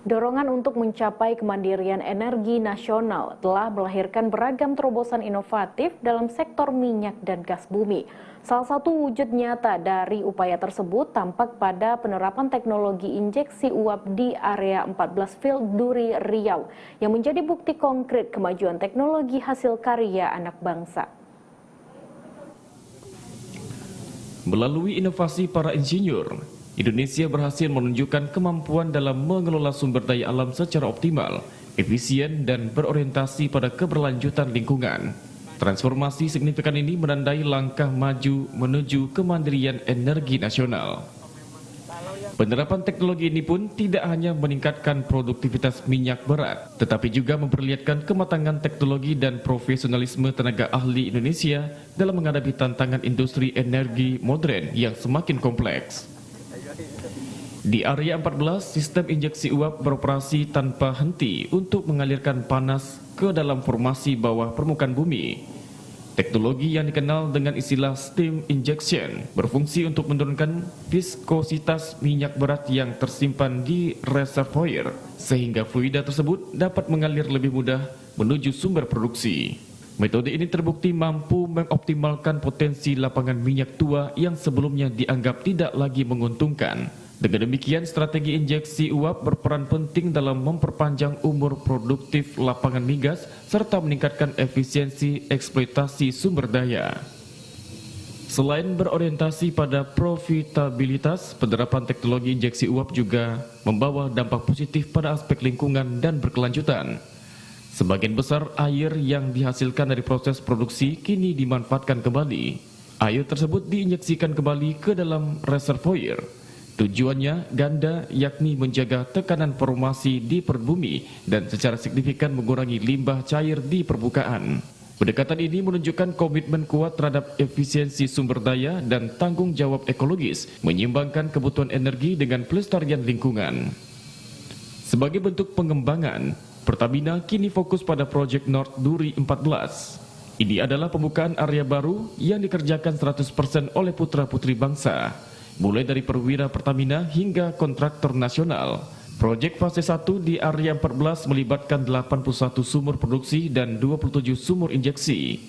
Dorongan untuk mencapai kemandirian energi nasional telah melahirkan beragam terobosan inovatif dalam sektor minyak dan gas bumi. Salah satu wujud nyata dari upaya tersebut tampak pada penerapan teknologi injeksi uap di area 14 Field Duri Riau yang menjadi bukti konkret kemajuan teknologi hasil karya anak bangsa. Melalui inovasi para insinyur, Indonesia berhasil menunjukkan kemampuan dalam mengelola sumber daya alam secara optimal, efisien, dan berorientasi pada keberlanjutan lingkungan. Transformasi signifikan ini menandai langkah maju menuju kemandirian energi nasional. Penerapan teknologi ini pun tidak hanya meningkatkan produktivitas minyak berat, tetapi juga memperlihatkan kematangan teknologi dan profesionalisme tenaga ahli Indonesia dalam menghadapi tantangan industri energi modern yang semakin kompleks. Di area 14, sistem injeksi uap beroperasi tanpa henti untuk mengalirkan panas ke dalam formasi bawah permukaan bumi. Teknologi yang dikenal dengan istilah steam injection berfungsi untuk menurunkan viskositas minyak berat yang tersimpan di reservoir, sehingga fluida tersebut dapat mengalir lebih mudah menuju sumber produksi. Metode ini terbukti mampu mengoptimalkan potensi lapangan minyak tua yang sebelumnya dianggap tidak lagi menguntungkan. Dengan demikian, strategi injeksi uap berperan penting dalam memperpanjang umur produktif lapangan migas serta meningkatkan efisiensi eksploitasi sumber daya. Selain berorientasi pada profitabilitas, penerapan teknologi injeksi uap juga membawa dampak positif pada aspek lingkungan dan berkelanjutan. Sebagian besar air yang dihasilkan dari proses produksi kini dimanfaatkan kembali. Air tersebut diinjeksikan kembali ke dalam reservoir. Tujuannya ganda, yakni menjaga tekanan formasi di perut bumi dan secara signifikan mengurangi limbah cair di permukaan. Pendekatan ini menunjukkan komitmen kuat terhadap efisiensi sumber daya dan tanggung jawab ekologis, menyeimbangkan kebutuhan energi dengan pelestarian lingkungan. Sebagai bentuk pengembangan, Pertamina kini fokus pada proyek North Duri 14. Ini adalah pembukaan area baru yang dikerjakan 100% oleh putra-putri bangsa. Mulai dari perwira Pertamina hingga kontraktor nasional. Proyek fase 1 di area 14 melibatkan 81 sumur produksi dan 27 sumur injeksi.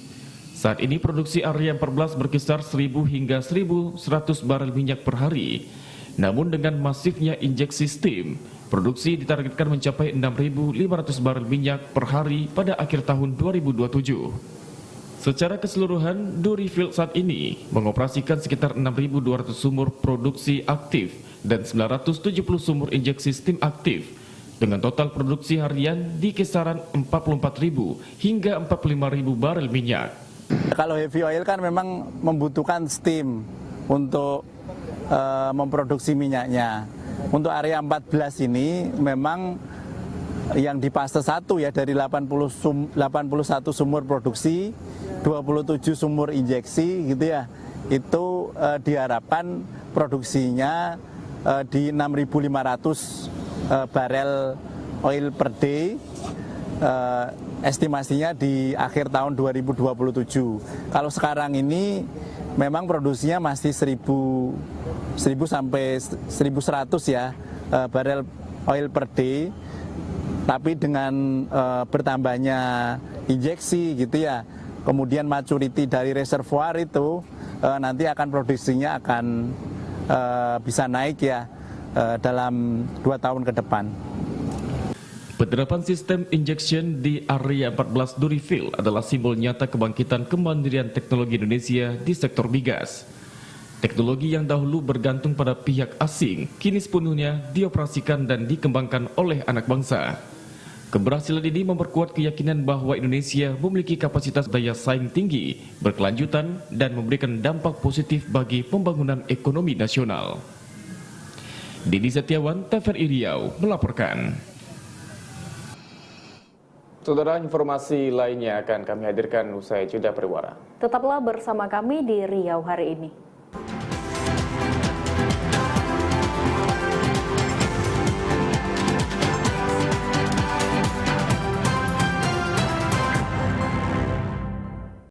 Saat ini produksi area 14 berkisar 1000 hingga 1100 barel minyak per hari. Namun dengan masifnya injeksi steam, produksi ditargetkan mencapai 6500 barel minyak per hari pada akhir tahun 2027. Secara keseluruhan, Duri Field saat ini mengoperasikan sekitar 6.200 sumur produksi aktif dan 970 sumur injeksi steam aktif, dengan total produksi harian di kisaran 44.000 hingga 45.000 barel minyak. Kalau heavy oil kan memang membutuhkan steam untuk memproduksi minyaknya. Untuk area 14 ini memang yang di fase 1 ya, dari 81 sumur produksi, 27 sumur injeksi gitu ya, itu diharapkan produksinya di 6.500 barel oil per day, estimasinya di akhir tahun 2027. Kalau sekarang ini memang produksinya masih 1.000 sampai 1.100 ya barel oil per day, tapi dengan bertambahnya injeksi gitu ya, kemudian maturity dari reservoir itu nanti akan produksinya akan bisa naik ya dalam 2 tahun ke depan. Penerapan sistem injection di area 14 Duri Field adalah simbol nyata kebangkitan kemandirian teknologi Indonesia di sektor migas. Teknologi yang dahulu bergantung pada pihak asing kini sepenuhnya dioperasikan dan dikembangkan oleh anak bangsa. Keberhasilan ini memperkuat keyakinan bahwa Indonesia memiliki kapasitas daya saing tinggi, berkelanjutan, dan memberikan dampak positif bagi pembangunan ekonomi nasional. Didi Setiawan, TVRI Riau, melaporkan. Saudara, informasi lainnya akan kami hadirkan usai jeda pariwara. Tetaplah bersama kami di Riau hari ini.